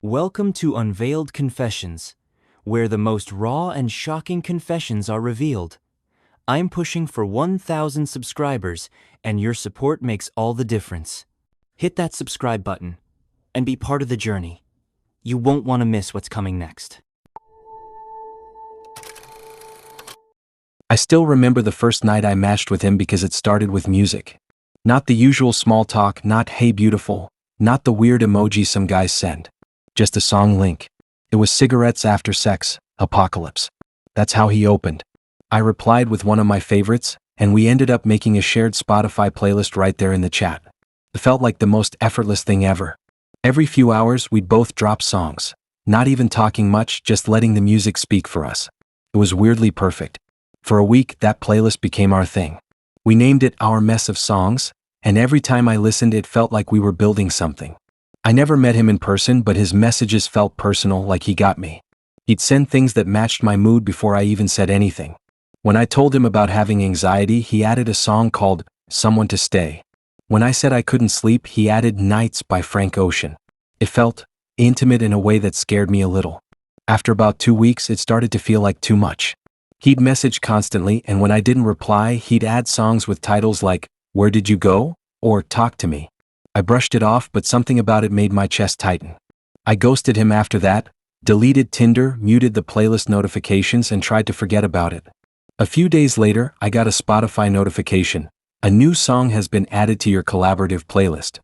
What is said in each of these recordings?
Welcome to Unveiled Confessions, where the most raw and shocking confessions are revealed. I'm pushing for 1,000 subscribers, and your support makes all the difference. Hit that subscribe button and be part of the journey. You won't want to miss what's coming next. I still remember the first night I matched with him because it started with music. Not the usual small talk, not "hey beautiful," not the weird emoji some guys send. Just a song link. It was Cigarettes After Sex, Apocalypse. That's how he opened. I replied with one of my favorites, and we ended up making a shared Spotify playlist right there in the chat. It felt like the most effortless thing ever. Every few hours we'd both drop songs. Not even talking much, just letting the music speak for us. It was weirdly perfect. For a week, that playlist became our thing. We named it Our Mess of Songs, and every time I listened it felt like we were building something. I never met him in person, but his messages felt personal, like he got me. He'd send things that matched my mood before I even said anything. When I told him about having anxiety, he added a song called Someone to Stay. When I said I couldn't sleep, he added Nights by Frank Ocean. It felt intimate in a way that scared me a little. After about 2 weeks, it started to feel like too much. He'd message constantly, and when I didn't reply, he'd add songs with titles like Where Did You Go? Or Talk to Me. I brushed it off, but something about it made my chest tighten. I ghosted him after that, deleted Tinder, muted the playlist notifications, and tried to forget about it. A few days later, I got a Spotify notification. A new song has been added to your collaborative playlist.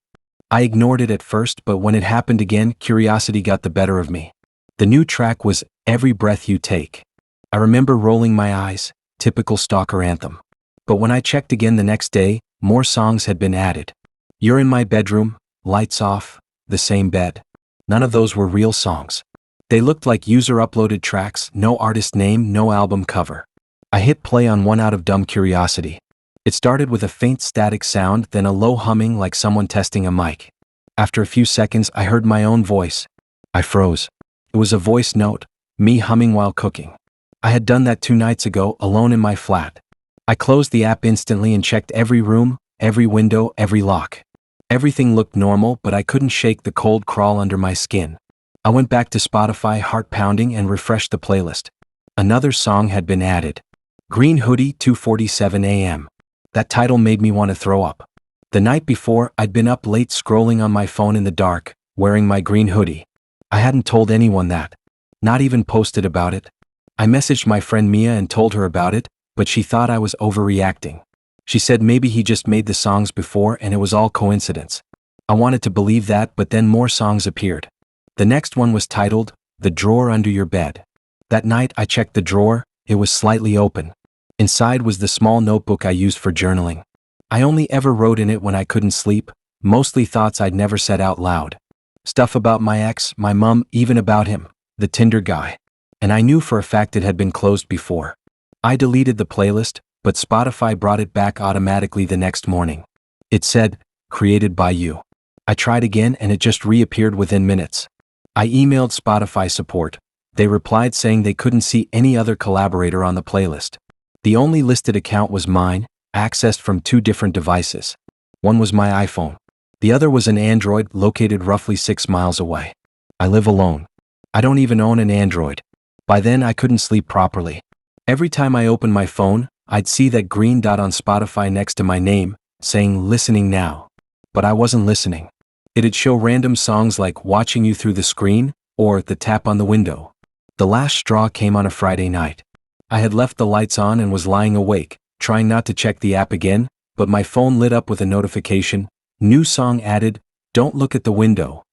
I ignored it at first, but when it happened again, curiosity got the better of me. The new track was Every Breath You Take. I remember rolling my eyes, typical stalker anthem. But when I checked again the next day, more songs had been added. You're in My Bedroom, Lights Off, The Same Bed. None of those were real songs. They looked like user-uploaded tracks, no artist name, no album cover. I hit play on one out of dumb curiosity. It started with a faint static sound, then a low humming like someone testing a mic. After a few seconds, I heard my own voice. I froze. It was a voice note, me humming while cooking. I had done that 2 nights ago, alone in my flat. I closed the app instantly and checked every room, every window, every lock. Everything looked normal, but I couldn't shake the cold crawl under my skin. I went back to Spotify, heart pounding, and refreshed the playlist. Another song had been added. Green Hoodie, 2:47 a.m. That title made me want to throw up. The night before, I'd been up late scrolling on my phone in the dark, wearing my green hoodie. I hadn't told anyone that. Not even posted about it. I messaged my friend Mia and told her about it, but she thought I was overreacting. She said maybe he just made the songs before and it was all coincidence. I wanted to believe that, but then more songs appeared. The next one was titled, The Drawer Under Your Bed. That night I checked the drawer, it was slightly open. Inside was the small notebook I used for journaling. I only ever wrote in it when I couldn't sleep, mostly thoughts I'd never said out loud. Stuff about my ex, my mom, even about him, the Tinder guy. And I knew for a fact it had been closed before. I deleted the playlist, but Spotify brought it back automatically the next morning. It said, Created by you. I tried again and it just reappeared within minutes. I emailed Spotify support. They replied saying they couldn't see any other collaborator on the playlist. The only listed account was mine, accessed from 2 different devices. One was my iPhone. The other was an Android located roughly 6 miles away. I live alone. I don't even own an Android. By then I couldn't sleep properly. Every time I opened my phone, I'd see that green dot on Spotify next to my name, saying listening now. But I wasn't listening. It'd show random songs like Watching You Through the Screen, or The Tap on the Window. The last straw came on a Friday night. I had left the lights on and was lying awake, trying not to check the app again, but my phone lit up with a notification, new song added, Don't Look at the Window.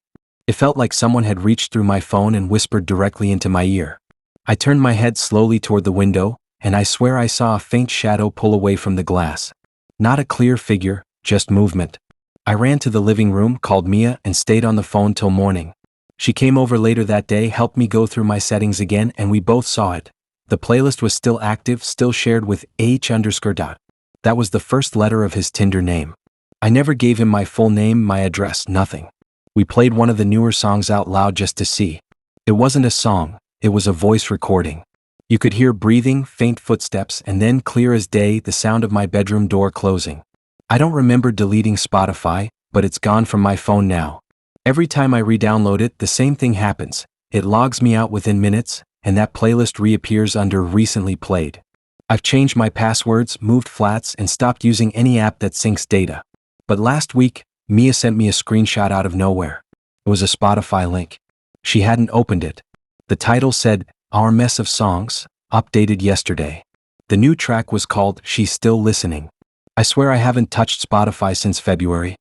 It felt like someone had reached through my phone and whispered directly into my ear. I turned my head slowly toward the window, and I swear I saw a faint shadow pull away from the glass. Not a clear figure, just movement. I ran to the living room, called Mia, and stayed on the phone till morning. She came over later that day, helped me go through my settings again, and we both saw it. The playlist was still active, still shared with H_. That was the first letter of his Tinder name. I never gave him my full name, my address, nothing. We played one of the newer songs out loud just to see. It wasn't a song, it was a voice recording. You could hear breathing, faint footsteps, and then, clear as day, the sound of my bedroom door closing. I don't remember deleting Spotify, but it's gone from my phone now. Every time I re-download it, the same thing happens. It logs me out within minutes, and that playlist reappears under recently played. I've changed my passwords, moved flats, and stopped using any app that syncs data. But last week, Mia sent me a screenshot out of nowhere. It was a Spotify link. She hadn't opened it. The title said, "Our Mess of Songs, updated yesterday." The new track was called "She's Still Listening." I swear I haven't touched Spotify since February.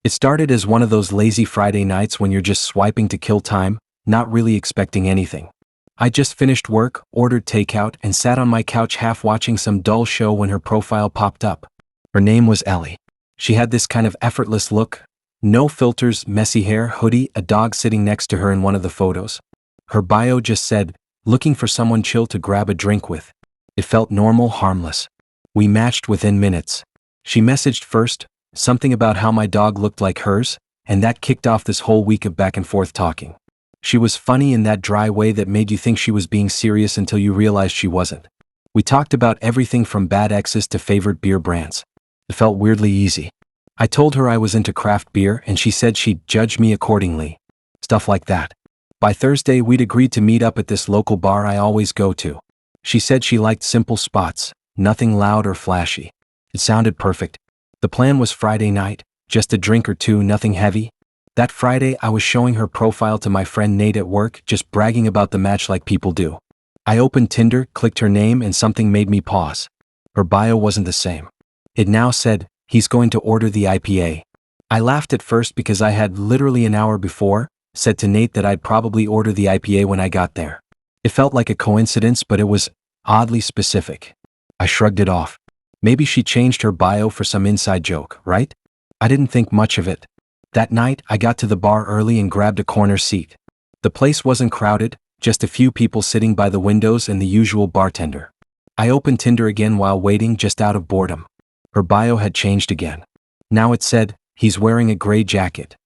It started as one of those lazy Friday nights when you're just swiping to kill time, not really expecting anything. I just finished work, ordered takeout, and sat on my couch half watching some dull show when her profile popped up. Her name was Ellie. She had this kind of effortless look. No filters, messy hair, hoodie, a dog sitting next to her in one of the photos. Her bio just said, "Looking for someone chill to grab a drink with." It felt normal, harmless. We matched within minutes. She messaged first, something about how my dog looked like hers, and that kicked off this whole week of back and forth talking. She was funny in that dry way that made you think she was being serious until you realized she wasn't. We talked about everything from bad exes to favorite beer brands. It felt weirdly easy. I told her I was into craft beer and she said she'd judge me accordingly. Stuff like that. By Thursday, we'd agreed to meet up at this local bar I always go to. She said she liked simple spots, nothing loud or flashy. It sounded perfect. The plan was Friday night, just a drink or two, nothing heavy. That Friday, I was showing her profile to my friend Nate at work, just bragging about the match like people do. I opened Tinder, clicked her name, and something made me pause. Her bio wasn't the same. It now said, "He's going to order the IPA." I laughed at first because I had literally an hour before said to Nate that I'd probably order the IPA when I got there. It felt like a coincidence, but it was oddly specific. I shrugged it off. Maybe she changed her bio for some inside joke, right? I didn't think much of it. That night, I got to the bar early and grabbed a corner seat. The place wasn't crowded, just a few people sitting by the windows and the usual bartender. I opened Tinder again while waiting, just out of boredom. Her bio had changed again. Now it said, "He's wearing a gray jacket.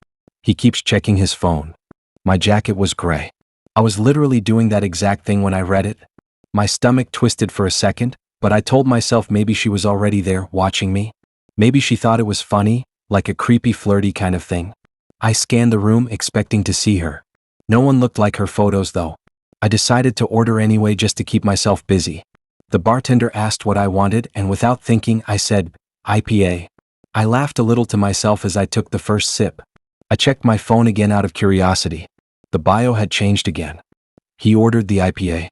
He keeps checking his phone." My jacket was gray. I was literally doing that exact thing when I read it. My stomach twisted for a second, but I told myself maybe she was already there, watching me. Maybe she thought it was funny, like a creepy, flirty kind of thing. I scanned the room expecting to see her. No one looked like her photos though. I decided to order anyway just to keep myself busy. The bartender asked what I wanted, and without thinking, I said, "IPA." I laughed a little to myself as I took the first sip. I checked my phone again out of curiosity. The bio had changed again. "He ordered the IPA."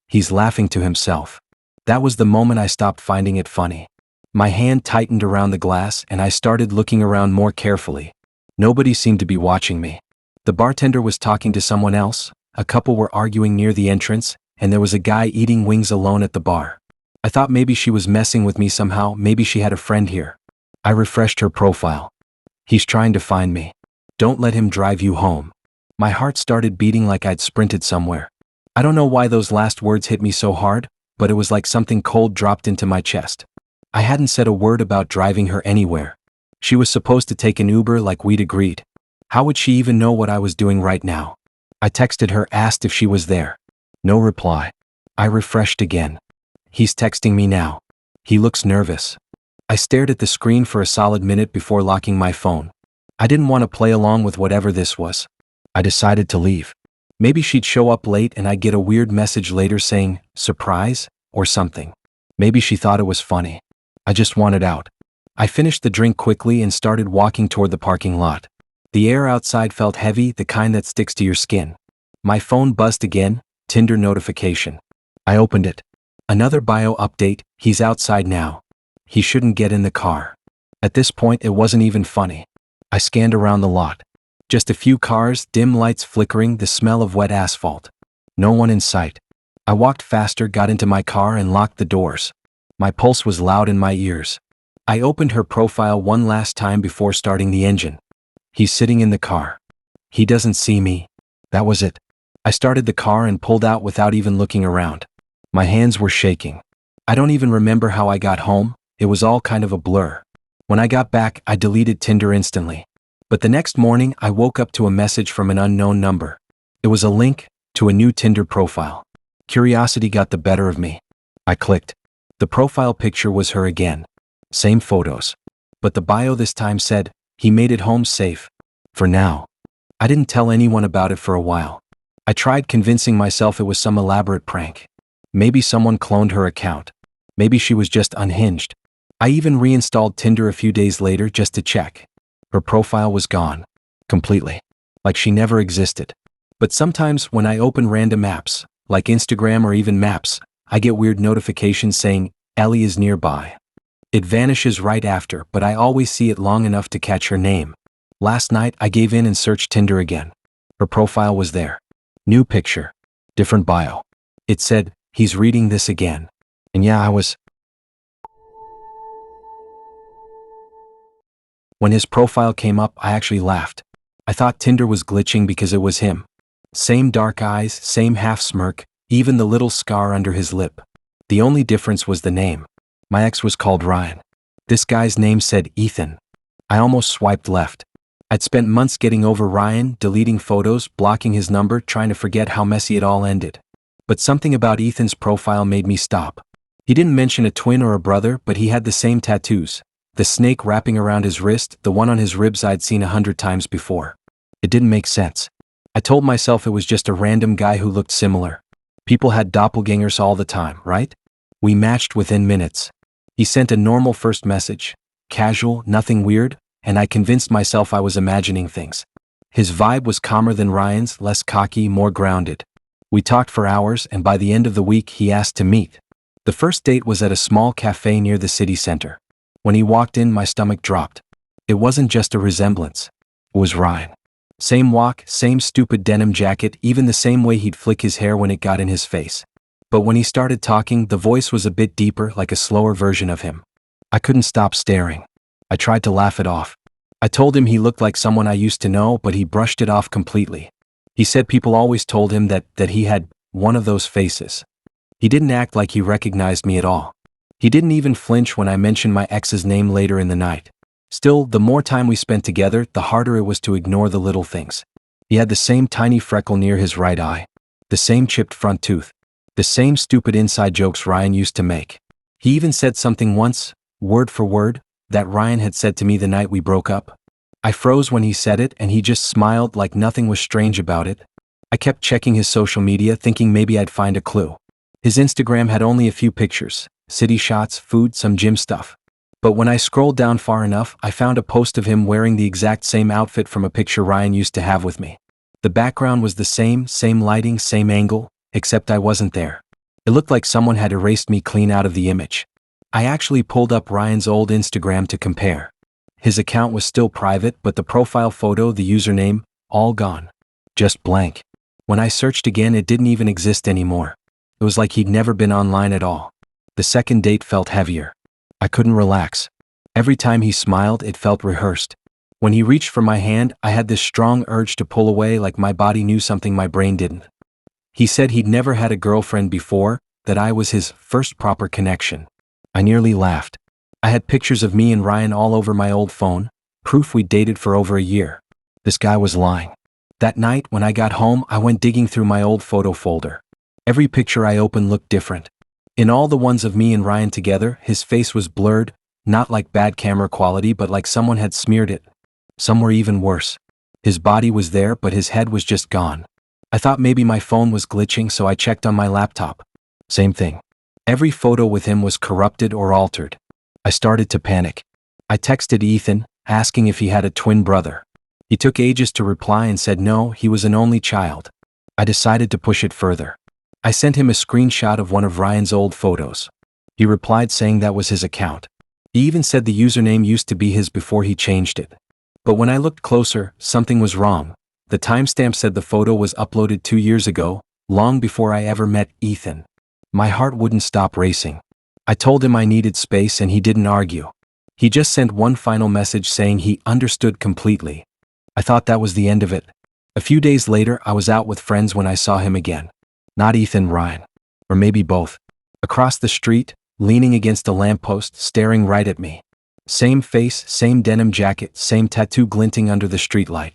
He's laughing to himself. That was the moment I stopped finding it funny. My hand tightened around the glass and I started looking around more carefully. Nobody seemed to be watching me. The bartender was talking to someone else, a couple were arguing near the entrance, and there was a guy eating wings alone at the bar. I thought maybe she was messing with me somehow, maybe she had a friend here. I refreshed her profile. "He's trying to find me. Don't let him drive you home." My heart started beating like I'd sprinted somewhere. I don't know why those last words hit me so hard, but it was like something cold dropped into my chest. I hadn't said a word about driving her anywhere. She was supposed to take an Uber like we'd agreed. How would she even know what I was doing right now? I texted her, asked if she was there. No reply. I refreshed again. He's texting me now. He looks nervous. I stared at the screen for a solid minute before locking my phone. I didn't want to play along with whatever this was. I decided to leave. Maybe she'd show up late and I'd get a weird message later saying, "Surprise," or something. Maybe she thought it was funny. I just wanted out. I finished the drink quickly and started walking toward the parking lot. The air outside felt heavy, the kind that sticks to your skin. My phone buzzed again, Tinder notification. I opened it. Another bio update, "He's outside now. He shouldn't get in the car." At this point, it wasn't even funny. I scanned around the lot. Just a few cars, dim lights flickering, the smell of wet asphalt. No one in sight. I walked faster, got into my car and locked the doors. My pulse was loud in my ears. I opened her profile one last time before starting the engine. He's sitting in the car. He doesn't see me. That was it. I started the car and pulled out without even looking around. My hands were shaking. I don't even remember how I got home. It was all kind of a blur. When I got back, I deleted Tinder instantly. But the next morning, I woke up to a message from an unknown number. It was a link to a new Tinder profile. Curiosity got the better of me. I clicked. The profile picture was her again. Same photos. But the bio this time said, he made it home safe. For now. I didn't tell anyone about it for a while. I tried convincing myself it was some elaborate prank. Maybe someone cloned her account. Maybe she was just unhinged. I even reinstalled Tinder a few days later just to check. Her profile was gone. Completely. Like she never existed. But sometimes when I open random apps, like Instagram or even Maps, I get weird notifications saying, Ellie is nearby. It vanishes right after, but I always see it long enough to catch her name. Last night I gave in and searched Tinder again. Her profile was there. New picture. Different bio. It said, he's reading this again. And yeah, I was. When his profile came up, I actually laughed. I thought Tinder was glitching because it was him. Same dark eyes, same half smirk, even the little scar under his lip. The only difference was the name. My ex was called Ryan. This guy's name said Ethan. I almost swiped left. I'd spent months getting over Ryan, deleting photos, blocking his number, trying to forget how messy it all ended. But something about Ethan's profile made me stop. He didn't mention a twin or a brother, but he had the same tattoos. The snake wrapping around his wrist, the one on his ribs I'd seen 100 times before. It didn't make sense. I told myself it was just a random guy who looked similar. People had doppelgangers all the time, right? We matched within minutes. He sent a normal first message. Casual, nothing weird, and I convinced myself I was imagining things. His vibe was calmer than Ryan's, less cocky, more grounded. We talked for hours, and by the end of the week he asked to meet. The first date was at a small cafe near the city center. When he walked in, my stomach dropped. It wasn't just a resemblance. It was Ryan. Same walk, same stupid denim jacket, even the same way he'd flick his hair when it got in his face. But when he started talking, the voice was a bit deeper, like a slower version of him. I couldn't stop staring. I tried to laugh it off. I told him he looked like someone I used to know, but he brushed it off completely. He said people always told him that he had one of those faces. He didn't act like he recognized me at all. He didn't even flinch when I mentioned my ex's name later in the night. Still, the more time we spent together, the harder it was to ignore the little things. He had the same tiny freckle near his right eye, the same chipped front tooth, the same stupid inside jokes Ryan used to make. He even said something once, word for word, that Ryan had said to me the night we broke up. I froze when he said it, and he just smiled like nothing was strange about it. I kept checking his social media, thinking maybe I'd find a clue. His Instagram had only a few pictures, city shots, food, some gym stuff. But when I scrolled down far enough, I found a post of him wearing the exact same outfit from a picture Ryan used to have with me. The background was the same lighting, same angle, except I wasn't there. It looked like someone had erased me clean out of the image. I actually pulled up Ryan's old Instagram to compare. His account was still private, but the profile photo, the username, all gone. Just blank. When I searched again, it didn't even exist anymore. It was like he'd never been online at all. The second date felt heavier. I couldn't relax. Every time he smiled, it felt rehearsed. When he reached for my hand, I had this strong urge to pull away, like my body knew something my brain didn't. He said he'd never had a girlfriend before, that I was his first proper connection. I nearly laughed. I had pictures of me and Ryan all over my old phone, proof we'd dated for over a year. This guy was lying. That night, when I got home, I went digging through my old photo folder. Every picture I opened looked different. In all the ones of me and Ryan together, his face was blurred, not like bad camera quality, but like someone had smeared it. Some were even worse. His body was there, but his head was just gone. I thought maybe my phone was glitching, so I checked on my laptop. Same thing. Every photo with him was corrupted or altered. I started to panic. I texted Ethan, asking if he had a twin brother. He took ages to reply and said no, he was an only child. I decided to push it further. I sent him a screenshot of one of Ryan's old photos. He replied saying that was his account. He even said the username used to be his before he changed it. But when I looked closer, something was wrong. The timestamp said the photo was uploaded 2 years ago, long before I ever met Ethan. My heart wouldn't stop racing. I told him I needed space and he didn't argue. He just sent one final message saying he understood completely. I thought that was the end of it. A few days later, I was out with friends when I saw him again. Not Ethan, Ryan. Or maybe both. Across the street, leaning against a lamppost, staring right at me. Same face, same denim jacket, same tattoo glinting under the streetlight.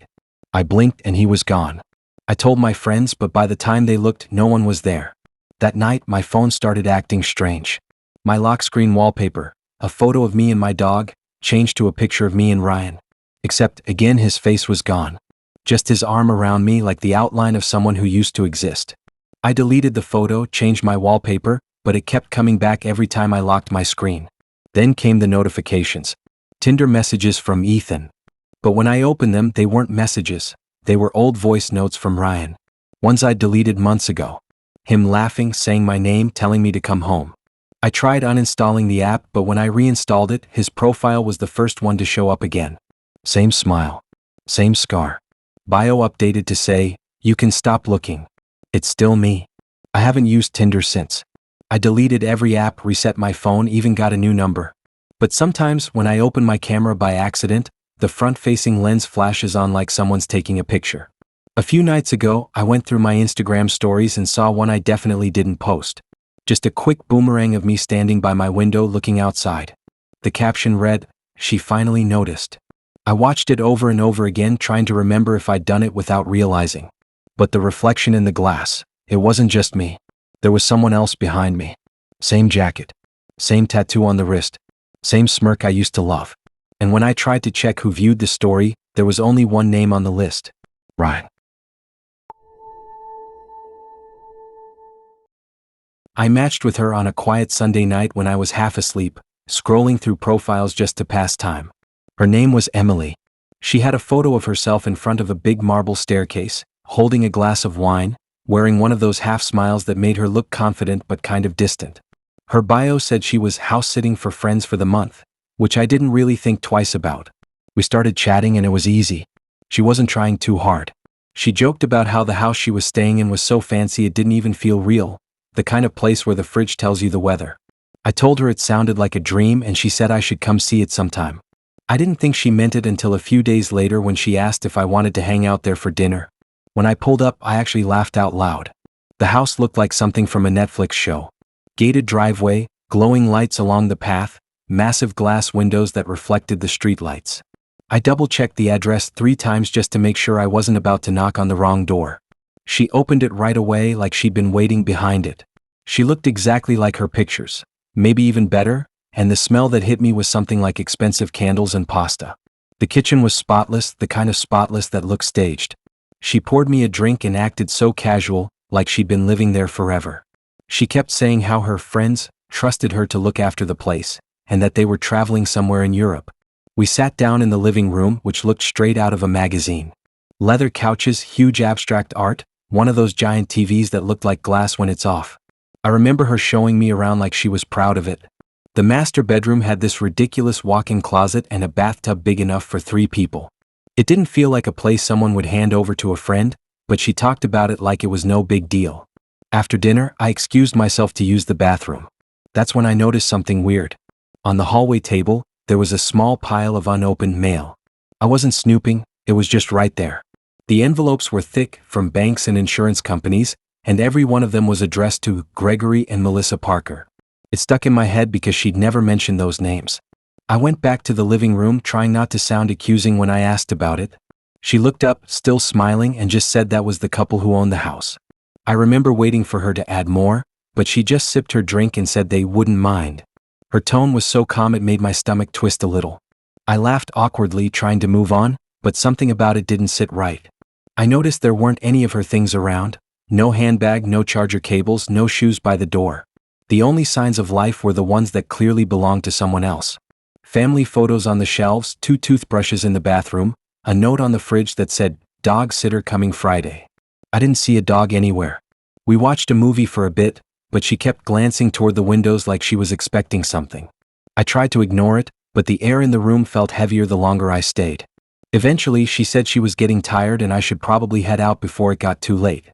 I blinked and he was gone. I told my friends, but by the time they looked, no one was there. That night, my phone started acting strange. My lock screen wallpaper, a photo of me and my dog, changed to a picture of me and Ryan. Except, again, his face was gone. Just his arm around me like the outline of someone who used to exist. I deleted the photo, changed my wallpaper, but it kept coming back every time I locked my screen. Then came the notifications. Tinder messages from Ethan. But when I opened them, they weren't messages. They were old voice notes from Ryan. Ones I'd deleted months ago. Him laughing, saying my name, telling me to come home. I tried uninstalling the app, but when I reinstalled it, his profile was the first one to show up again. Same smile. Same scar. Bio updated to say, "You can stop looking." It's still me. I haven't used Tinder since. I deleted every app, reset my phone, even got a new number. But sometimes, when I open my camera by accident, the front-facing lens flashes on like someone's taking a picture. A few nights ago, I went through my Instagram stories and saw one I definitely didn't post. Just a quick boomerang of me standing by my window looking outside. The caption read, "She finally noticed." I watched it over and over again, trying to remember if I'd done it without realizing. But the reflection in the glass, it wasn't just me. There was someone else behind me. Same jacket. Same tattoo on the wrist. Same smirk I used to love. And when I tried to check who viewed the story, there was only one name on the list. Ryan. I matched with her on a quiet Sunday night when I was half asleep, scrolling through profiles just to pass time. Her name was Emily. She had a photo of herself in front of a big marble staircase, holding a glass of wine, wearing one of those half smiles that made her look confident but kind of distant. Her bio said she was house-sitting for friends for the month, which I didn't really think twice about. We started chatting and it was easy. She wasn't trying too hard. She joked about how the house she was staying in was so fancy it didn't even feel real, the kind of place where the fridge tells you the weather. I told her it sounded like a dream and she said I should come see it sometime. I didn't think she meant it until a few days later when she asked if I wanted to hang out there for dinner. When I pulled up, I actually laughed out loud. The house looked like something from a Netflix show. Gated driveway, glowing lights along the path, massive glass windows that reflected the streetlights. I double-checked the address 3 times just to make sure I wasn't about to knock on the wrong door. She opened it right away like she'd been waiting behind it. She looked exactly like her pictures, maybe even better, and the smell that hit me was something like expensive candles and pasta. The kitchen was spotless, the kind of spotless that looked staged. She poured me a drink and acted so casual, like she'd been living there forever. She kept saying how her friends trusted her to look after the place, and that they were traveling somewhere in Europe. We sat down in the living room, which looked straight out of a magazine. Leather couches, huge abstract art, one of those giant TVs that looked like glass when it's off. I remember her showing me around like she was proud of it. The master bedroom had this ridiculous walk-in closet and a bathtub big enough for 3 people. It didn't feel like a place someone would hand over to a friend, but she talked about it like it was no big deal. After dinner, I excused myself to use the bathroom. That's when I noticed something weird. On the hallway table, there was a small pile of unopened mail. I wasn't snooping, it was just right there. The envelopes were thick, from banks and insurance companies, and every one of them was addressed to Gregory and Melissa Parker. It stuck in my head because she'd never mentioned those names. I went back to the living room, trying not to sound accusing when I asked about it. She looked up, still smiling, and just said that was the couple who owned the house. I remember waiting for her to add more, but she just sipped her drink and said they wouldn't mind. Her tone was so calm it made my stomach twist a little. I laughed awkwardly, trying to move on, but something about it didn't sit right. I noticed there weren't any of her things around. No handbag, no charger cables, no shoes by the door. The only signs of life were the ones that clearly belonged to someone else. Family photos on the shelves, 2 toothbrushes in the bathroom, a note on the fridge that said, "Dog sitter coming Friday." I didn't see a dog anywhere. We watched a movie for a bit, but she kept glancing toward the windows like she was expecting something. I tried to ignore it, but the air in the room felt heavier the longer I stayed. Eventually, she said she was getting tired and I should probably head out before it got too late.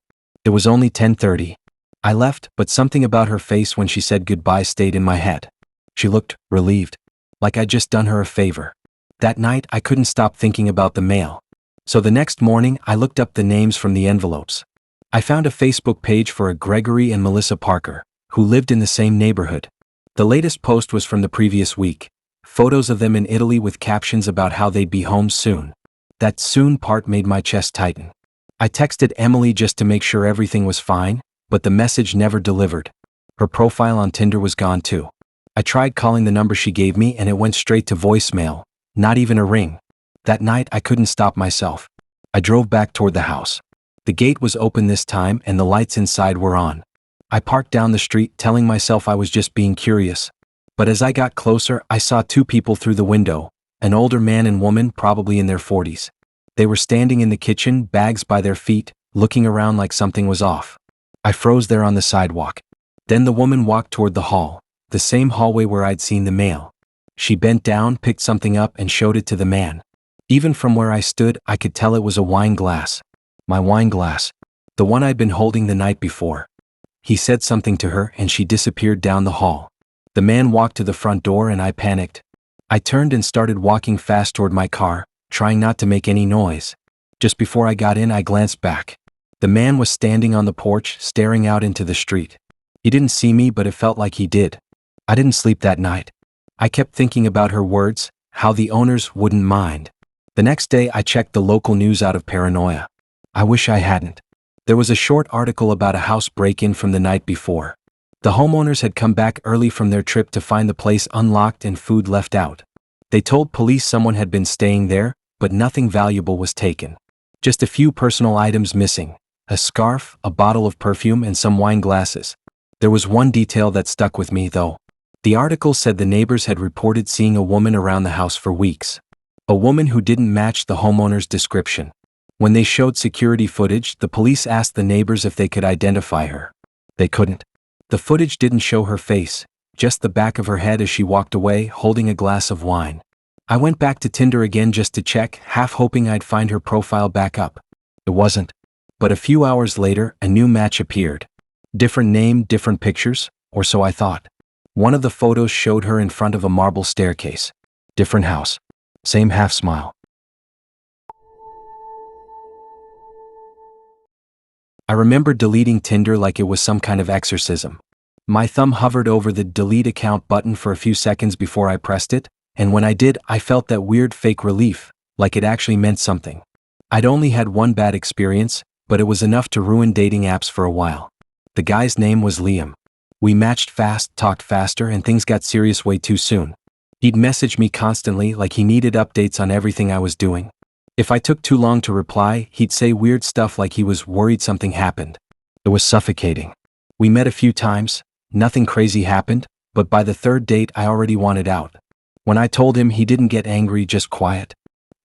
It was only 10:30. I left, but something about her face when she said goodbye stayed in my head. She looked relieved, like I'd just done her a favor. That night, I couldn't stop thinking about the mail. So the next morning, I looked up the names from the envelopes. I found a Facebook page for a Gregory and Melissa Parker, who lived in the same neighborhood. The latest post was from the previous week, photos of them in Italy with captions about how they'd be home soon. That soon part made my chest tighten. I texted Emily just to make sure everything was fine, but the message never delivered. Her profile on Tinder was gone too. I tried calling the number she gave me and it went straight to voicemail, not even a ring. That night I couldn't stop myself. I drove back toward the house. The gate was open this time and the lights inside were on. I parked down the street telling myself I was just being curious. But as I got closer, I saw two people through the window, an older man and woman probably in their 40s. They were standing in the kitchen, bags by their feet, looking around like something was off. I froze there on the sidewalk. Then the woman walked toward the hall, the same hallway where I'd seen the mail. She bent down, picked something up and showed it to the man. Even from where I stood, I could tell it was a wine glass. My wine glass. The one I'd been holding the night before. He said something to her and she disappeared down the hall. The man walked to the front door and I panicked. I turned and started walking fast toward my car, trying not to make any noise. Just before I got in, I glanced back. The man was standing on the porch, staring out into the street. He didn't see me, but it felt like he did. I didn't sleep that night. I kept thinking about her words, how the owners wouldn't mind. The next day, I checked the local news out of paranoia. I wish I hadn't. There was a short article about a house break-in from the night before. The homeowners had come back early from their trip to find the place unlocked and food left out. They told police someone had been staying there, but nothing valuable was taken. Just a few personal items missing: a scarf, a bottle of perfume, and some wine glasses. There was one detail that stuck with me, though. The article said the neighbors had reported seeing a woman around the house for weeks. A woman who didn't match the homeowner's description. When they showed security footage, the police asked the neighbors if they could identify her. They couldn't. The footage didn't show her face, just the back of her head as she walked away, holding a glass of wine. I went back to Tinder again just to check, half hoping I'd find her profile back up. It wasn't. But a few hours later, a new match appeared. Different name, different pictures, or so I thought. One of the photos showed her in front of a marble staircase. Different house. Same half smile. I remember deleting Tinder like it was some kind of exorcism. My thumb hovered over the delete account button for a few seconds before I pressed it, and when I did, I felt that weird fake relief, like it actually meant something. I'd only had one bad experience, but it was enough to ruin dating apps for a while. The guy's name was Liam. We matched fast, talked faster, and things got serious way too soon. He'd message me constantly like he needed updates on everything I was doing. If I took too long to reply, he'd say weird stuff like he was worried something happened. It was suffocating. We met a few times, nothing crazy happened, but by the third date I already wanted out. When I told him, he didn't get angry, just quiet.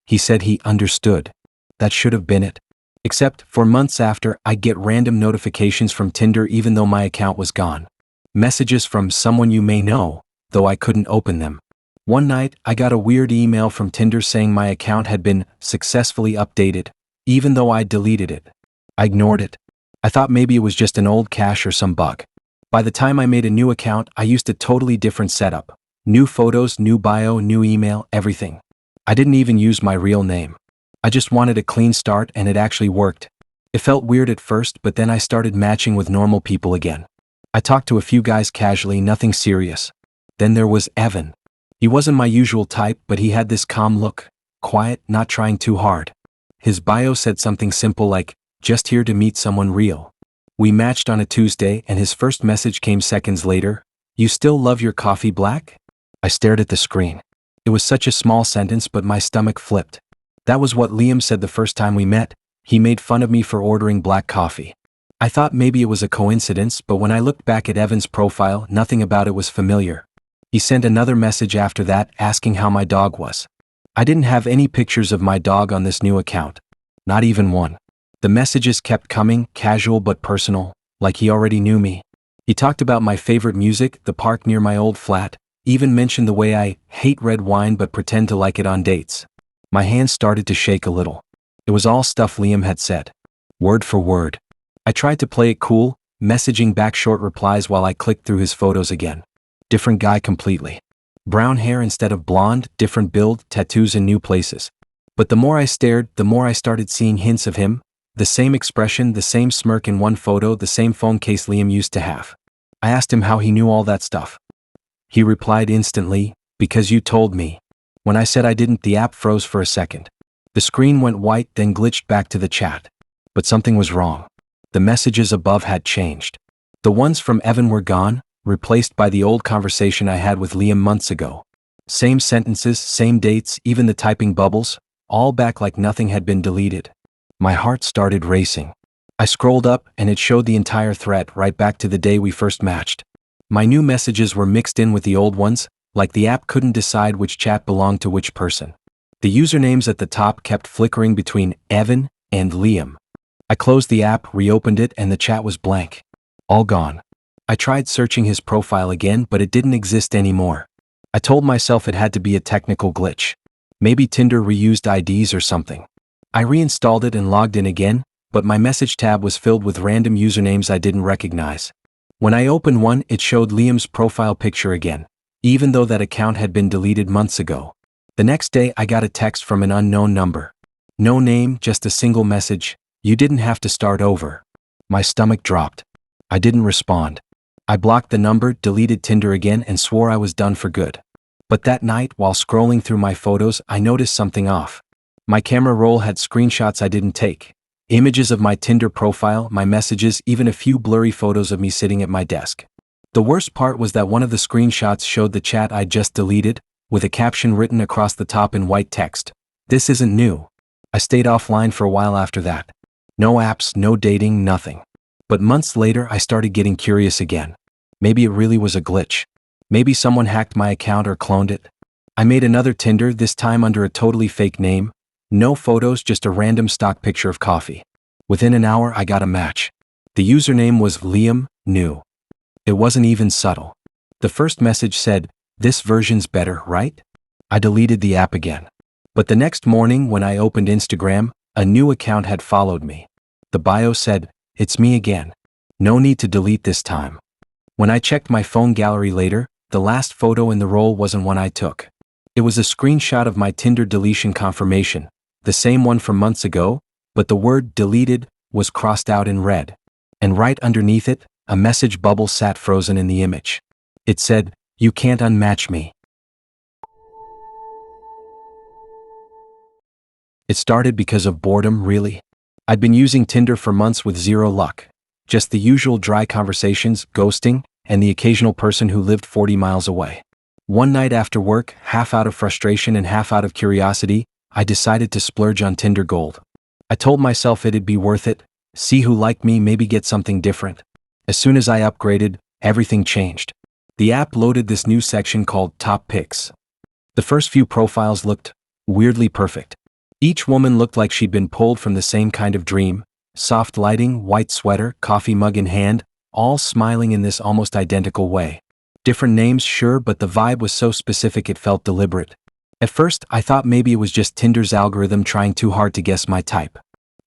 He said he understood. That should have been it. Except, for months after, I'd get random notifications from Tinder even though my account was gone. Messages from someone you may know, though I couldn't open them. One night, I got a weird email from Tinder saying my account had been successfully updated, even though I'd deleted it. I ignored it. I thought maybe it was just an old cache or some bug. By the time I made a new account, I used a totally different setup. New photos, new bio, new email, everything. I didn't even use my real name. I just wanted a clean start, and it actually worked. It felt weird at first, but then I started matching with normal people again. I talked to a few guys casually, nothing serious. Then there was Evan. He wasn't my usual type, but he had this calm look, quiet, not trying too hard. His bio said something simple like, "Just here to meet someone real." We matched on a Tuesday, and his first message came seconds later. "You still love your coffee black?" I stared at the screen. It was such a small sentence, but my stomach flipped. That was what Liam said the first time we met. He made fun of me for ordering black coffee. I thought maybe it was a coincidence, but when I looked back at Evan's profile, nothing about it was familiar. He sent another message after that, asking how my dog was. I didn't have any pictures of my dog on this new account. Not even one. The messages kept coming, casual but personal, like he already knew me. He talked about my favorite music, the park near my old flat, even mentioned the way I hate red wine but pretend to like it on dates. My hands started to shake a little. It was all stuff Liam had said. Word for word. I tried to play it cool, messaging back short replies while I clicked through his photos again. Different guy completely. Brown hair instead of blonde, different build, tattoos in new places. But the more I stared, the more I started seeing hints of him. The same expression, the same smirk in one photo, the same phone case Liam used to have. I asked him how he knew all that stuff. He replied instantly, "Because you told me." When I said I didn't, the app froze for a second. The screen went white, then glitched back to the chat. But something was wrong. The messages above had changed. The ones from Evan were gone, replaced by the old conversation I had with Liam months ago. Same sentences, same dates, even the typing bubbles, all back like nothing had been deleted. My heart started racing. I scrolled up and it showed the entire thread right back to the day we first matched. My new messages were mixed in with the old ones, like the app couldn't decide which chat belonged to which person. The usernames at the top kept flickering between Evan and Liam. I closed the app, reopened it, and the chat was blank. All gone. I tried searching his profile again, but it didn't exist anymore. I told myself it had to be a technical glitch. Maybe Tinder reused IDs or something. I reinstalled it and logged in again, but my message tab was filled with random usernames I didn't recognize. When I opened one, it showed Liam's profile picture again, even though that account had been deleted months ago. The next day, I got a text from an unknown number. No name, just a single message. You didn't have to start over. My stomach dropped. I didn't respond. I blocked the number, deleted Tinder again, and swore I was done for good. But that night, while scrolling through my photos, I noticed something off. My camera roll had screenshots I didn't take. Images of my Tinder profile, my messages, even a few blurry photos of me sitting at my desk. The worst part was that one of the screenshots showed the chat I'd just deleted, with a caption written across the top in white text. This isn't new. I stayed offline for a while after that. No apps, no dating, nothing. But months later, I started getting curious again. Maybe it really was a glitch. Maybe someone hacked my account or cloned it. I made another Tinder, this time under a totally fake name. No photos, just a random stock picture of coffee. Within an hour, I got a match. The username was Liam New. It wasn't even subtle. The first message said, "This version's better, right?" I deleted the app again. But the next morning, when I opened Instagram, a new account had followed me. The bio said, "It's me again. No need to delete this time." When I checked my phone gallery later, the last photo in the roll wasn't one I took. It was a screenshot of my Tinder deletion confirmation, the same one from months ago, but the word deleted was crossed out in red. And right underneath it, a message bubble sat frozen in the image. It said, "You can't unmatch me." It started because of boredom, really. I'd been using Tinder for months with zero luck. Just the usual dry conversations, ghosting, and the occasional person who lived 40 miles away. One night after work, half out of frustration and half out of curiosity, I decided to splurge on Tinder Gold. I told myself it'd be worth it, see who liked me, maybe get something different. As soon as I upgraded, everything changed. The app loaded this new section called Top Picks. The first few profiles looked weirdly perfect. Each woman looked like she'd been pulled from the same kind of dream. Soft lighting, white sweater, coffee mug in hand, all smiling in this almost identical way. Different names, sure, but the vibe was so specific it felt deliberate. At first, I thought maybe it was just Tinder's algorithm trying too hard to guess my type.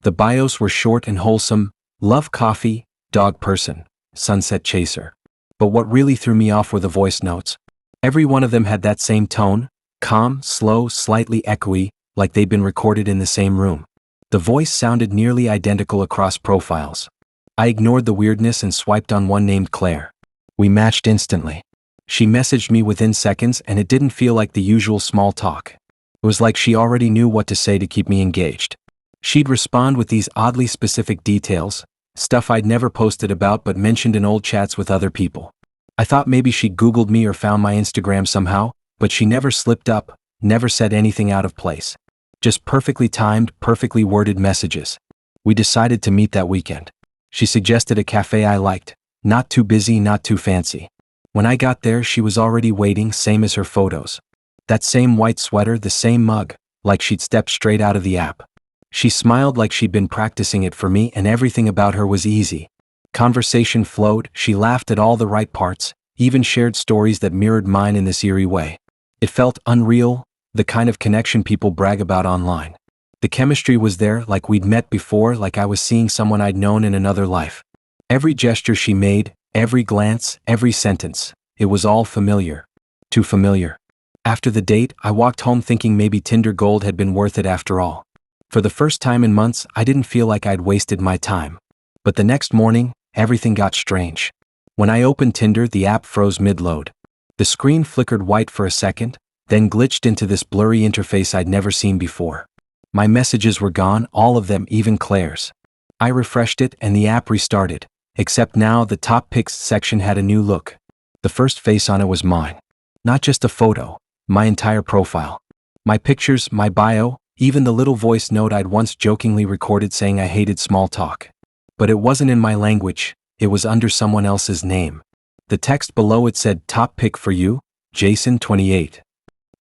The bios were short and wholesome: love coffee, dog person, sunset chaser. But what really threw me off were the voice notes. Every one of them had that same tone, calm, slow, slightly echoey, like they'd been recorded in the same room. The voice sounded nearly identical across profiles. I ignored the weirdness and swiped on one named Claire. We matched instantly. She messaged me within seconds, and it didn't feel like the usual small talk. It was like she already knew what to say to keep me engaged. She'd respond with these oddly specific details, stuff I'd never posted about but mentioned in old chats with other people. I thought maybe she Googled me or found my Instagram somehow, but she never slipped up, never said anything out of place. Just perfectly timed, perfectly worded messages. We decided to meet that weekend. She suggested a cafe I liked, not too busy, not too fancy. When I got there, she was already waiting, same as her photos. That same white sweater, the same mug, like she'd stepped straight out of the app. She smiled like she'd been practicing it for me, and everything about her was easy. Conversation flowed, she laughed at all the right parts, even shared stories that mirrored mine in this eerie way. It felt unreal, the kind of connection people brag about online. The chemistry was there, like we'd met before, like I was seeing someone I'd known in another life. Every gesture she made, every glance, every sentence, it was all familiar. Too familiar. After the date, I walked home thinking maybe Tinder Gold had been worth it after all. For the first time in months, I didn't feel like I'd wasted my time. But the next morning, everything got strange. When I opened Tinder, the app froze mid-load. The screen flickered white for a second, then glitched into this blurry interface I'd never seen before. My messages were gone, all of them, even Claire's. I refreshed it and the app restarted, except now the top picks section had a new look. The first face on it was mine. Not just a photo, my entire profile. My pictures, my bio, even the little voice note I'd once jokingly recorded saying I hated small talk. But it wasn't in my language, it was under someone else's name. The text below it said, "Top pick for you, Jason 28.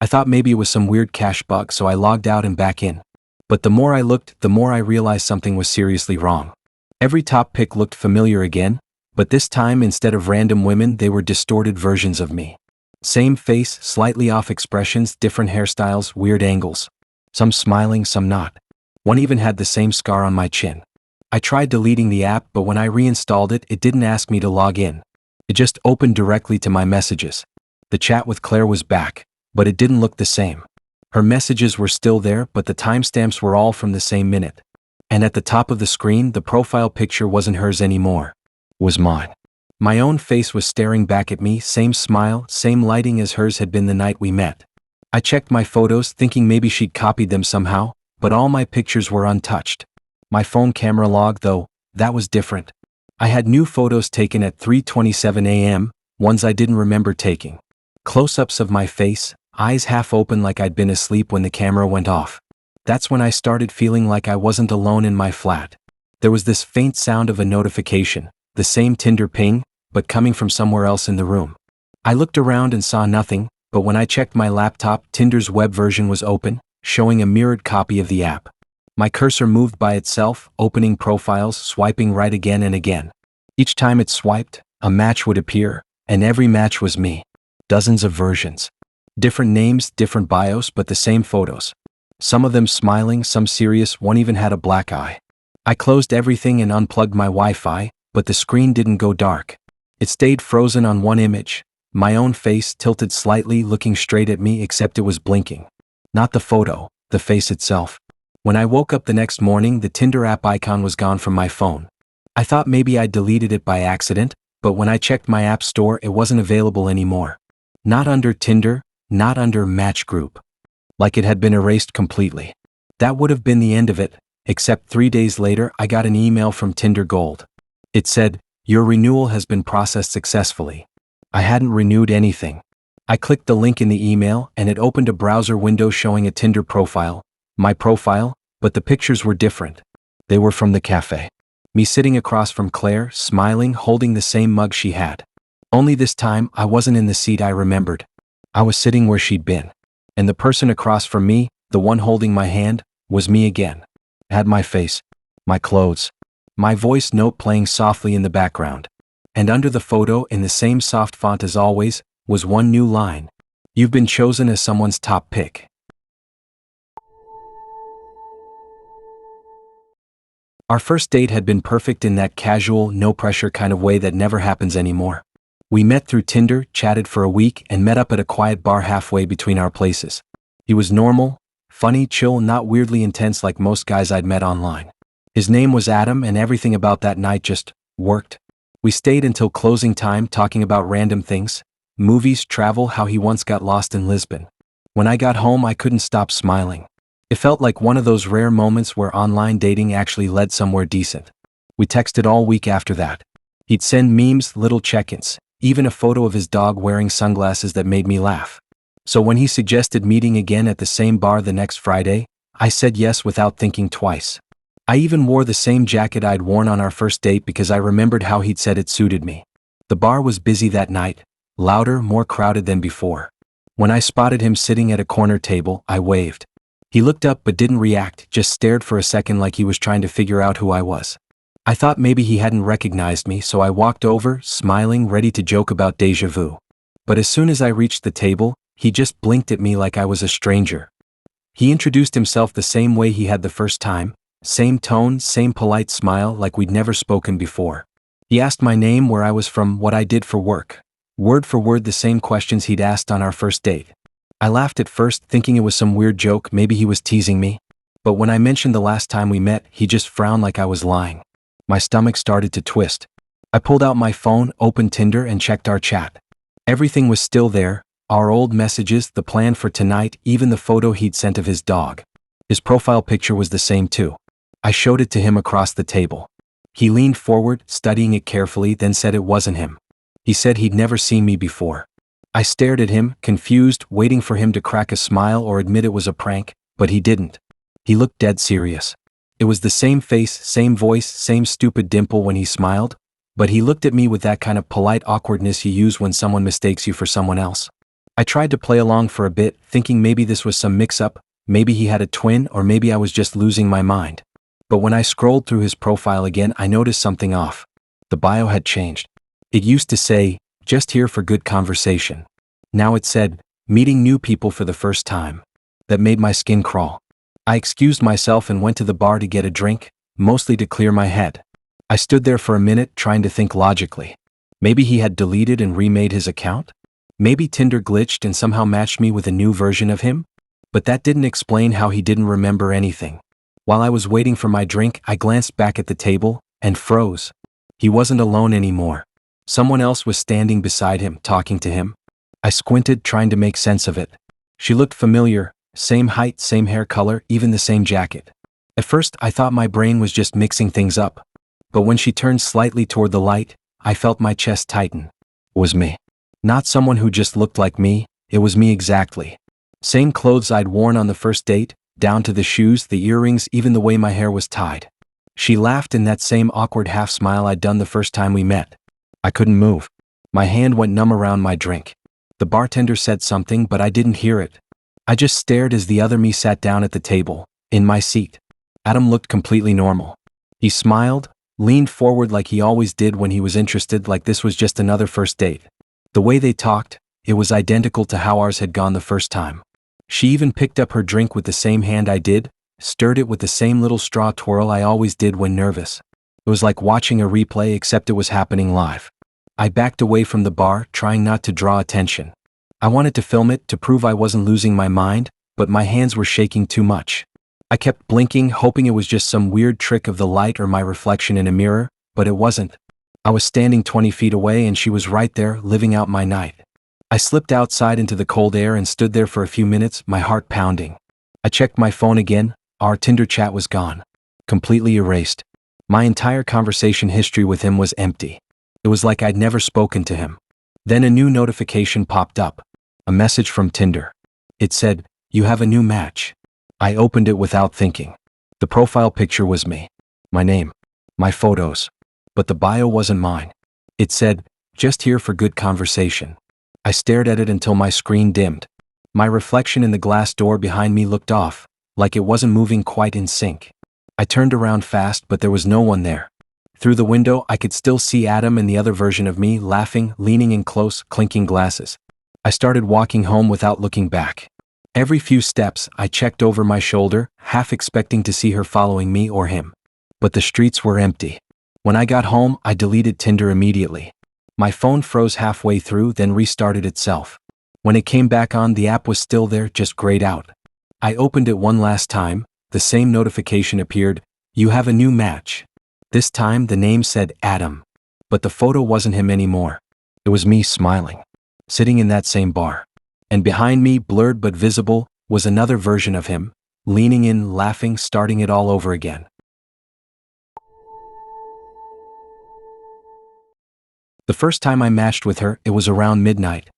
I thought maybe it was some weird cache bug, so I logged out and back in. But the more I looked, the more I realized something was seriously wrong. Every top pick looked familiar again, but this time instead of random women, they were distorted versions of me. Same face, slightly off expressions, different hairstyles, weird angles. Some smiling, some not. One even had the same scar on my chin. I tried deleting the app, but when I reinstalled it, it didn't ask me to log in. It just opened directly to my messages. The chat with Claire was back, but it didn't look the same. Her messages were still there, but the timestamps were all from the same minute. And at the top of the screen, the profile picture wasn't hers anymore. It was mine. My own face was staring back at me, same smile, same lighting as hers had been the night we met. I checked my photos, thinking maybe she'd copied them somehow, but all my pictures were untouched. My phone camera log, though, that was different. I had new photos taken at 3:27 a.m., ones I didn't remember taking. Close-ups of my face, eyes half open like I'd been asleep when the camera went off. That's when I started feeling like I wasn't alone in my flat. There was this faint sound of a notification, the same Tinder ping, but coming from somewhere else in the room. I looked around and saw nothing, but when I checked my laptop, Tinder's web version was open, showing a mirrored copy of the app. My cursor moved by itself, opening profiles, swiping right again and again. Each time it swiped, a match would appear, and every match was me. Dozens of versions. Different names, different bios, but the same photos. Some of them smiling, some serious, one even had a black eye. I closed everything and unplugged my Wi-Fi, but the screen didn't go dark. It stayed frozen on one image, my own face tilted slightly, looking straight at me, except it was blinking. Not the photo, the face itself. When I woke up the next morning, the Tinder app icon was gone from my phone. I thought maybe I deleted it by accident, but when I checked my app store, it wasn't available anymore. Not under Tinder, not under Match Group. Like it had been erased completely. That would have been the end of it, except 3 days later I got an email from Tinder Gold. It said, "Your renewal has been processed successfully." I hadn't renewed anything. I clicked the link in the email and it opened a browser window showing a Tinder profile, my profile, but the pictures were different. They were from the cafe. Me sitting across from Claire, smiling, holding the same mug she had. Only this time I wasn't in the seat I remembered. I was sitting where she'd been. And the person across from me, the one holding my hand, was me again. Had my face, my clothes, my voice note playing softly in the background. And under the photo, in the same soft font as always, was one new line. "You've been chosen as someone's top pick." Our first date had been perfect in that casual, no-pressure kind of way that never happens anymore. We met through Tinder, chatted for a week, and met up at a quiet bar halfway between our places. He was normal, funny, chill, not weirdly intense like most guys I'd met online. His name was Adam, and everything about that night just worked. We stayed until closing time talking about random things, movies, travel, how he once got lost in Lisbon. When I got home, I couldn't stop smiling. It felt like one of those rare moments where online dating actually led somewhere decent. We texted all week after that. He'd send memes, little check-ins, even a photo of his dog wearing sunglasses that made me laugh. So when he suggested meeting again at the same bar the next Friday, I said yes without thinking twice. I even wore the same jacket I'd worn on our first date because I remembered how he'd said it suited me. The bar was busy that night, louder, more crowded than before. When I spotted him sitting at a corner table, I waved. He looked up but didn't react, just stared for a second like he was trying to figure out who I was. I thought maybe he hadn't recognized me, so I walked over, smiling, ready to joke about déjà vu. But as soon as I reached the table, he just blinked at me like I was a stranger. He introduced himself the same way he had the first time, same tone, same polite smile like we'd never spoken before. He asked my name, where I was from, what I did for work. Word for word the same questions he'd asked on our first date. I laughed at first, thinking it was some weird joke, maybe he was teasing me. But when I mentioned the last time we met, he just frowned like I was lying. My stomach started to twist. I pulled out my phone, opened Tinder, and checked our chat. Everything was still there, our old messages, the plan for tonight, even the photo he'd sent of his dog. His profile picture was the same too. I showed it to him across the table. He leaned forward, studying it carefully, then said it wasn't him. He said he'd never seen me before. I stared at him, confused, waiting for him to crack a smile or admit it was a prank, but he didn't. He looked dead serious. It was the same face, same voice, same stupid dimple when he smiled, but he looked at me with that kind of polite awkwardness you use when someone mistakes you for someone else. I tried to play along for a bit, thinking maybe this was some mix-up, maybe he had a twin, or maybe I was just losing my mind. But when I scrolled through his profile again, I noticed something off. The bio had changed. It used to say, "Just here for good conversation." Now it said, "Meeting new people for the first time." That made my skin crawl. I excused myself and went to the bar to get a drink, mostly to clear my head. I stood there for a minute trying to think logically. Maybe he had deleted and remade his account? Maybe Tinder glitched and somehow matched me with a new version of him? But that didn't explain how he didn't remember anything. While I was waiting for my drink, I glanced back at the table and froze. He wasn't alone anymore. Someone else was standing beside him, talking to him. I squinted, trying to make sense of it. She looked familiar, same height, same hair color, even the same jacket. At first, I thought my brain was just mixing things up. But when she turned slightly toward the light, I felt my chest tighten. It was me. Not someone who just looked like me, it was me exactly. Same clothes I'd worn on the first date, down to the shoes, the earrings, even the way my hair was tied. She laughed in that same awkward half smile I'd done the first time we met. I couldn't move. My hand went numb around my drink. The bartender said something, but I didn't hear it. I just stared as the other me sat down at the table, in my seat. Adam looked completely normal. He smiled, leaned forward like he always did when he was interested, like this was just another first date. The way they talked, it was identical to how ours had gone the first time. She even picked up her drink with the same hand I did, stirred it with the same little straw twirl I always did when nervous. It was like watching a replay, except it was happening live. I backed away from the bar, trying not to draw attention. I wanted to film it to prove I wasn't losing my mind, but my hands were shaking too much. I kept blinking, hoping it was just some weird trick of the light or my reflection in a mirror, but it wasn't. I was standing 20 feet away and she was right there, living out my night. I slipped outside into the cold air and stood there for a few minutes, my heart pounding. I checked my phone again. Our Tinder chat was gone. Completely erased. My entire conversation history with him was empty. It was like I'd never spoken to him. Then a new notification popped up. A message from Tinder. It said, "You have a new match." I opened it without thinking. The profile picture was me. My name. My photos. But the bio wasn't mine. It said, "Just here for good conversation." I stared at it until my screen dimmed. My reflection in the glass door behind me looked off, like it wasn't moving quite in sync. I turned around fast, but there was no one there. Through the window, I could still see Adam and the other version of me, laughing, leaning in close, clinking glasses. I started walking home without looking back. Every few steps, I checked over my shoulder, half expecting to see her following me or him. But the streets were empty. When I got home, I deleted Tinder immediately. My phone froze halfway through, then restarted itself. When it came back on, the app was still there, just grayed out. I opened it one last time. The same notification appeared, "You have a new match." This time, the name said Adam. But the photo wasn't him anymore. It was me smiling, sitting in that same bar. And behind me, blurred but visible, was another version of him, leaning in, laughing, starting it all over again. The first time I matched with her, it was around midnight.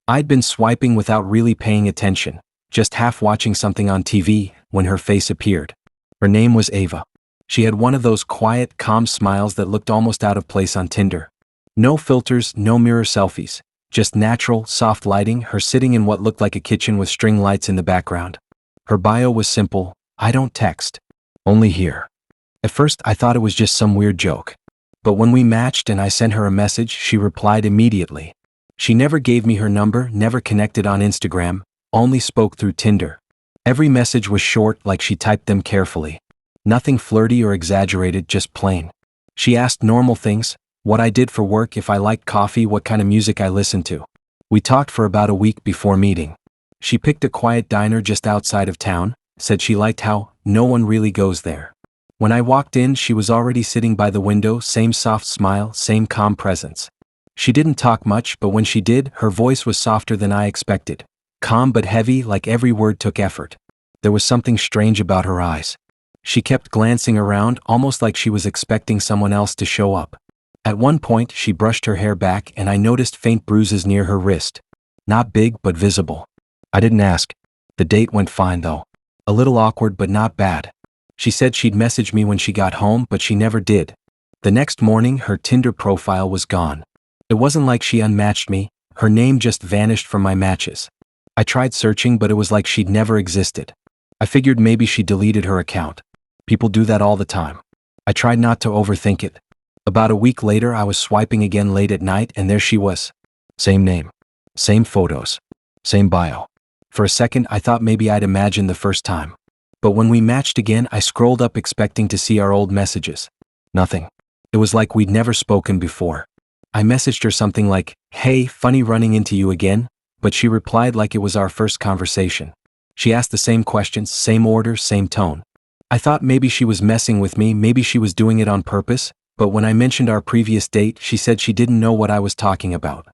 I'd been swiping without really paying attention, just half watching something on TV, when her face appeared. Her name was Ava. She had one of those quiet, calm smiles that looked almost out of place on Tinder. No filters, no mirror selfies, just natural, soft lighting, her sitting in what looked like a kitchen with string lights in the background. Her bio was simple, "I don't text. Only here." At first, I thought it was just some weird joke. But when we matched and I sent her a message, she replied immediately. She never gave me her number, never connected on Instagram, only spoke through Tinder. Every message was short, like she typed them carefully. Nothing flirty or exaggerated, just plain. She asked normal things, what I did for work, if I liked coffee, what kind of music I listened to. We talked for about a week before meeting. She picked a quiet diner just outside of town, said she liked how no one really goes there. When I walked in, she was already sitting by the window, same soft smile, same calm presence. She didn't talk much, but when she did, her voice was softer than I expected. Calm but heavy, like every word took effort. There was something strange about her eyes. She kept glancing around, almost like she was expecting someone else to show up. At one point, she brushed her hair back and I noticed faint bruises near her wrist. Not big, but visible. I didn't ask. The date went fine though. A little awkward, but not bad. She said she'd message me when she got home, but she never did. The next morning, her Tinder profile was gone. It wasn't like she unmatched me, her name just vanished from my matches. I tried searching, but it was like she'd never existed. I figured maybe she deleted her account. People do that all the time. I tried not to overthink it. About a week later, I was swiping again late at night, and there she was. Same name. Same photos. Same bio. For a second, I thought maybe I'd imagined the first time. But when we matched again, I scrolled up expecting to see our old messages. Nothing. It was like we'd never spoken before. I messaged her something like, "Hey, funny running into you again," but she replied like it was our first conversation. She asked the same questions, same order, same tone. I thought maybe she was messing with me, maybe she was doing it on purpose, but when I mentioned our previous date, she said she didn't know what I was talking about.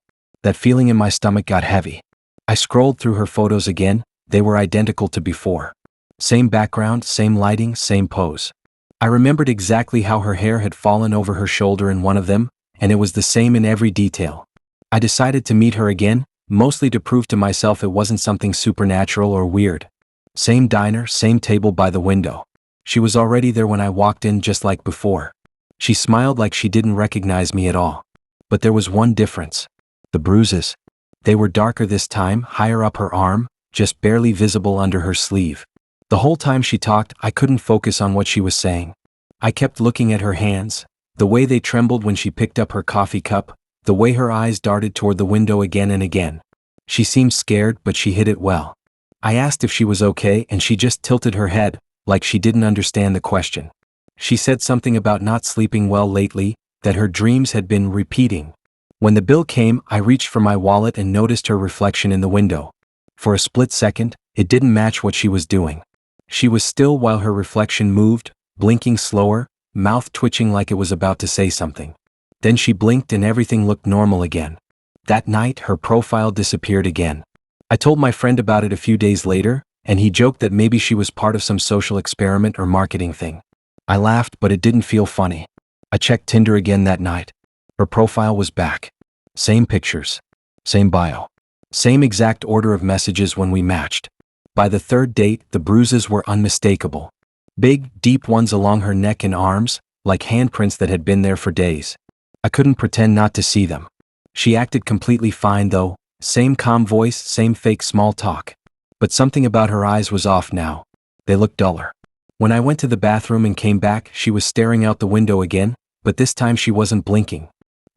That feeling in my stomach got heavy. I scrolled through her photos again, they were identical to before. Same background, same lighting, same pose. I remembered exactly how her hair had fallen over her shoulder in one of them, and it was the same in every detail. I decided to meet her again, mostly to prove to myself it wasn't something supernatural or weird. Same diner, same table by the window. She was already there when I walked in, just like before. She smiled like she didn't recognize me at all. But there was one difference. The bruises. They were darker this time, higher up her arm, just barely visible under her sleeve. The whole time she talked, I couldn't focus on what she was saying. I kept looking at her hands, the way they trembled when she picked up her coffee cup, the way her eyes darted toward the window again and again. She seemed scared, but she hid it well. I asked if she was okay, and she just tilted her head, like she didn't understand the question. She said something about not sleeping well lately, that her dreams had been repeating. When the bill came, I reached for my wallet and noticed her reflection in the window. For a split second, it didn't match what she was doing. She was still while her reflection moved, blinking slower, mouth twitching like it was about to say something. Then she blinked and everything looked normal again. That night, her profile disappeared again. I told my friend about it a few days later, and he joked that maybe she was part of some social experiment or marketing thing. I laughed, but it didn't feel funny. I checked Tinder again that night. Her profile was back. Same pictures. Same bio. Same exact order of messages when we matched. By the third date, the bruises were unmistakable. Big, deep ones along her neck and arms, like handprints that had been there for days. I couldn't pretend not to see them. She acted completely fine though, same calm voice, same fake small talk. But something about her eyes was off now. They looked duller. When I went to the bathroom and came back, she was staring out the window again, but this time she wasn't blinking.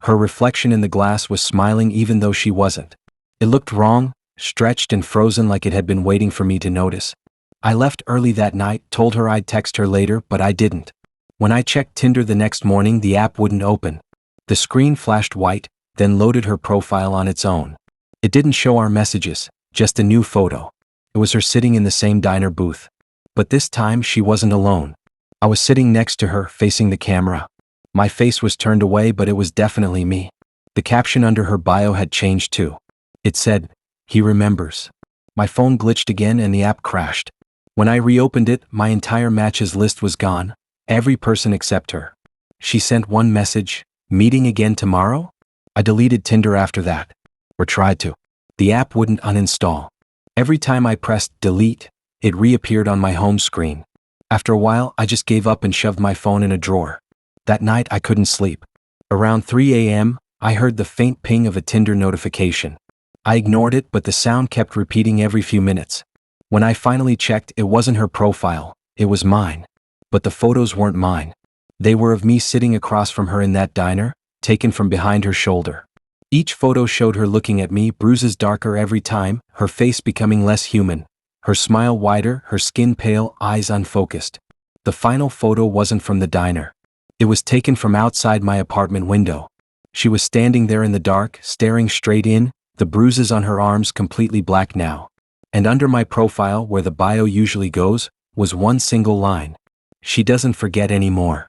Her reflection in the glass was smiling even though she wasn't. It looked wrong, stretched and frozen like it had been waiting for me to notice. I left early that night, told her I'd text her later, but I didn't. When I checked Tinder the next morning, the app wouldn't open. The screen flashed white, then loaded her profile on its own. It didn't show our messages, just a new photo. It was her sitting in the same diner booth. But this time she wasn't alone. I was sitting next to her, facing the camera. My face was turned away, but it was definitely me. The caption under her bio had changed too. It said, "He remembers." My phone glitched again and the app crashed. When I reopened it, my entire matches list was gone, every person except her. She sent one message, "Meeting again tomorrow?" I deleted Tinder after that. Or tried to. The app wouldn't uninstall. Every time I pressed delete, it reappeared on my home screen. After a while, I just gave up and shoved my phone in a drawer. That night, I couldn't sleep. Around 3 a.m., I heard the faint ping of a Tinder notification. I ignored it, but the sound kept repeating every few minutes. When I finally checked, it wasn't her profile, it was mine. But the photos weren't mine. They were of me sitting across from her in that diner, taken from behind her shoulder. Each photo showed her looking at me, bruises darker every time, her face becoming less human, her smile wider, her skin pale, eyes unfocused. The final photo wasn't from the diner. It was taken from outside my apartment window. She was standing there in the dark, staring straight in, the bruises on her arms completely black now. And under my profile, where the bio usually goes, was one single line. "She doesn't forget anymore."